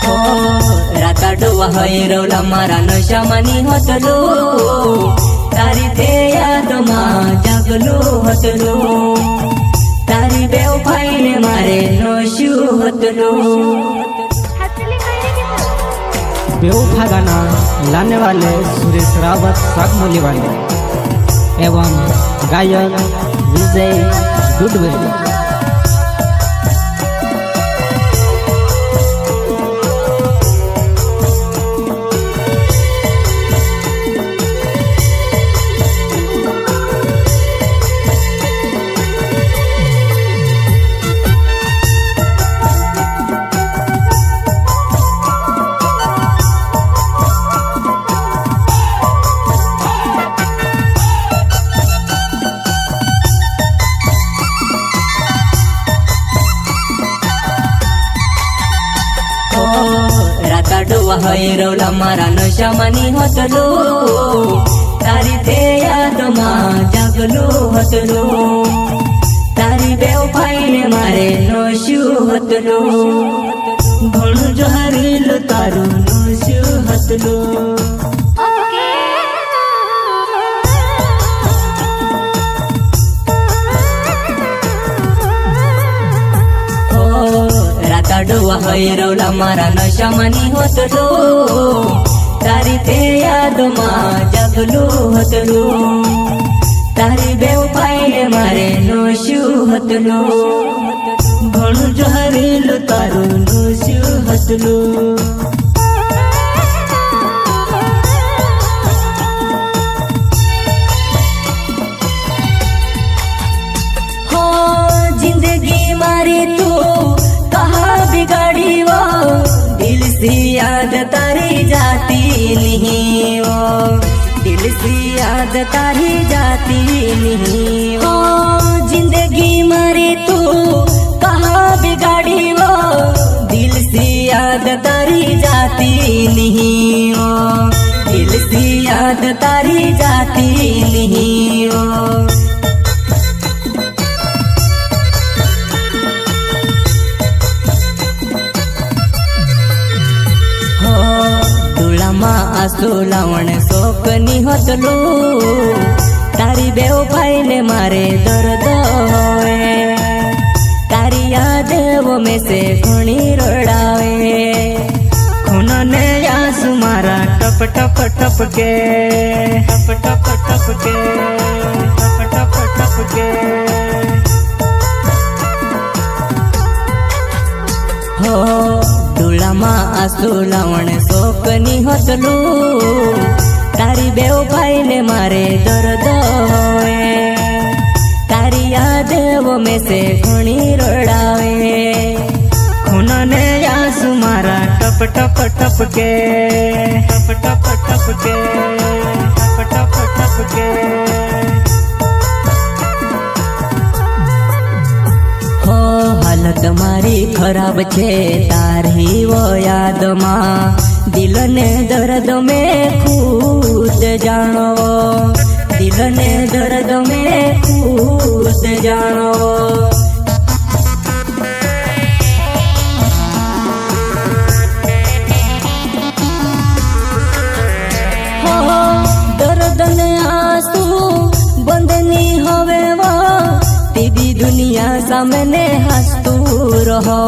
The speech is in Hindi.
हो राता डोवा हैरवला मारा नशामानी होतलो तारी ते यादમાં જાગલો હતલો तारी बेवफाईने मारे नशू हतलो। बेवफा गाना लाने वाले सुरेश रावत सागमोली वाले एवं गायक विजय दुडवे। राता डोवा हैरवला मारा नशामानी होतलो तारी ते यादમાં જાગલો હતલો तारी बेवफाईने मारे नशू हतलो घणું જ હારેલો તારું નશू હતલો। राता डोवा हैरवला मारा नशामानी होतलो तारी ते यादમાં જાગલો હતલો तारी बेवफाईने मारे नशू हतलो घणું જ હારેલો તારું નશू હતલો। हो जिंदगी मारी तू कहाँ बिगाड़ी वो दिल से याद तारी जाती नहीं वो दिल से याद तारी जाती नहीं वो जिंदगी मारी तू कहाँ बिगाड़ी वो दिल से याद तारी जाती नहीं वो दिल से याद तारी जाती नहीं वो। आंसू लावण शोकनी होतलो तारी बेवफाईने मारे दर्द होए तारी यादें में से घणी रड़ावे खूनने आंसू मारा टप टप टप के टप टप टप के टप टप टप के। हो डोळाમાં આંસુ લાવણ શોકની હોતલો તારી બેવફાઈને મારે દર્દ હોए તારી યાદેं में से ઘણી રડાવે ખૂનને આંસુ મારા ટપ ટપ ટપ કે ટપ ટપ ટપ કે ટપ ટપ ટપ કે। हो हालत मारी खराब छे तारी वो यादમાં दिल ने दर्द में खुद जानो दिल ने दर्द में खुद जानो। हो दर्द ने आंसू बंद नी होवे वो टीवी दुनिया सामने हंसतू रहो।